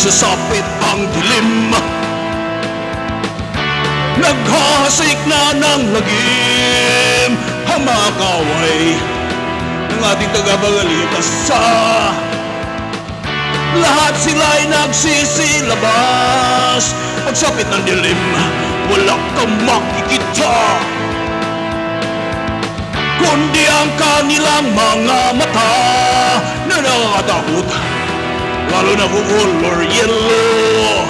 sasapit ang dilim, naghahasik na ng lagim ang mga kaway ng ating tagapagalitas. Sa lahat sila'y nagsisilabas, pagsapit ng dilim, wala kang makikita, kundi ang kanilang mga mata na nakakatakot, lalo na color yellow.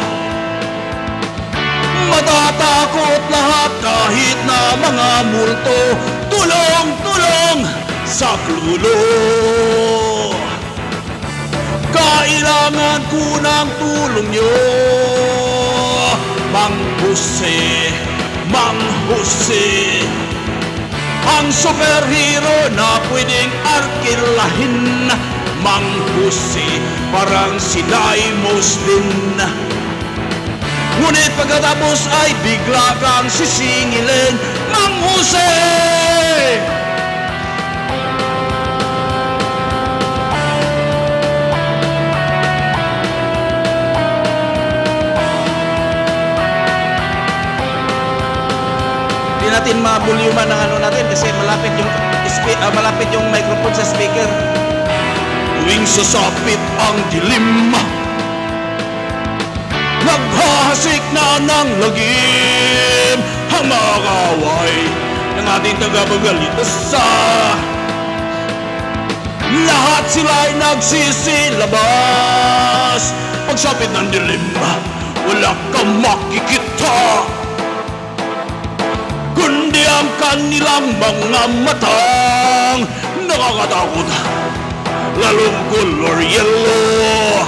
Matatakot lahat kahit na mga multo, tulong, tulong sa klulo. Kailangan ko ng tulong nyo, Mang Jose, Mang Jose, ang superhero na pwedeng arkilahin. Mang Jose, parang si Daimos din, ngunit pagkatapos ay bigla kang sisingilin. Mang Jose! Hindi natin mabulyuman ng ano natin kasi malapit yung microphone sa speaker. Tuwing sasapit ang dilim, naghahasik na ng lagim ang mga kaway ng ating tagapagalitas. Sa lahat sila'y nagsisilabas, pagsapit ng dilim, wala kang makikita, kundi ang kanilang mga matang nakakatakot, lalong color yellow.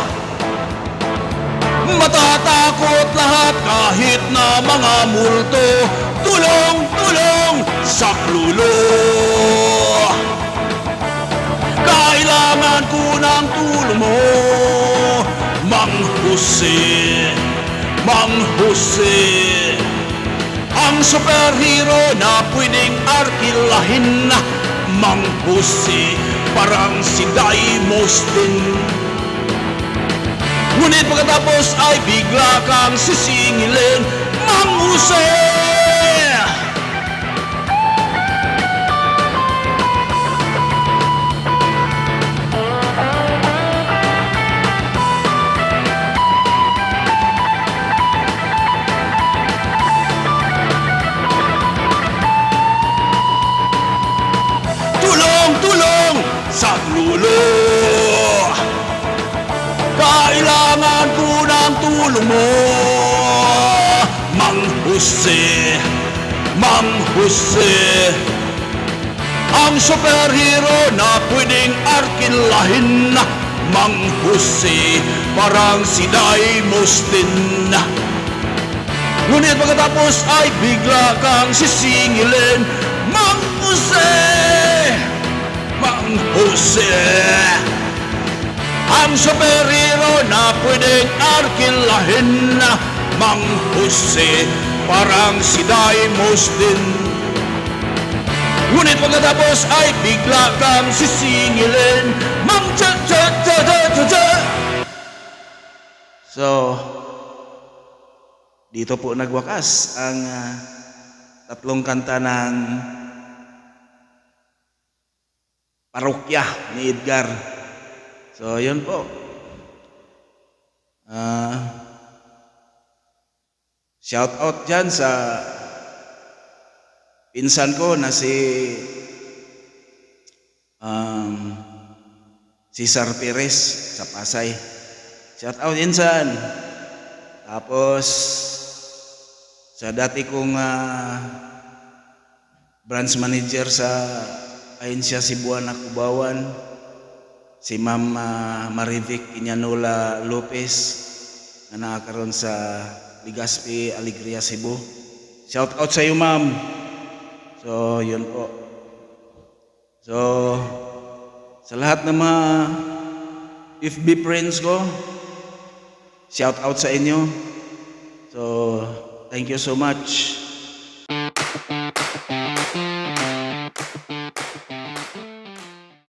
Matatakot lahat kahit na mga multo, tulong, tulong sa klulo. Kailangan ko ng tulong mo, Mang Jose, Mang Jose, ang superhero na pwedeng arkilahin. Mang Jose, parang si Daimos din, ngunit pagkatapos ay bigla kang sisingilin. Mang Jose! Tulong, tulong sa klulo. Kailangan ko ng tulong mo, Mang Jose, Mang Jose, ang superhero na pwedeng arkilahin. Mang Jose, parang si Daimos din, ngunit pagkatapos ay bigla kang sisingilin. Mang Jose, Mang Jose, ang superhero na pwedeng arkilahin. Mang Jose, parang si Daimos din, ngunit pagkatapos ay bigla kang sisingilin. Mang Cha-cha-cha-cha-cha. So, dito po nagwakas ang tatlong kanta ng parokya ni Edgar. So, yun po. Shout out dyan sa pinsan ko na si Cesar Perez sa Pasay. Shout out insan. Tapos sa dati kong branch manager sa ahensya Cebuana Cubawan, si Ma'am Marivic Iñanola Lopez na nakakaroon sa Legazpi, Alegria, Cebu. Shout out sa iyo, ma'am. So, yun po. So, sa lahat ng mga FB friends ko, shout out sa inyo. So, thank you so much.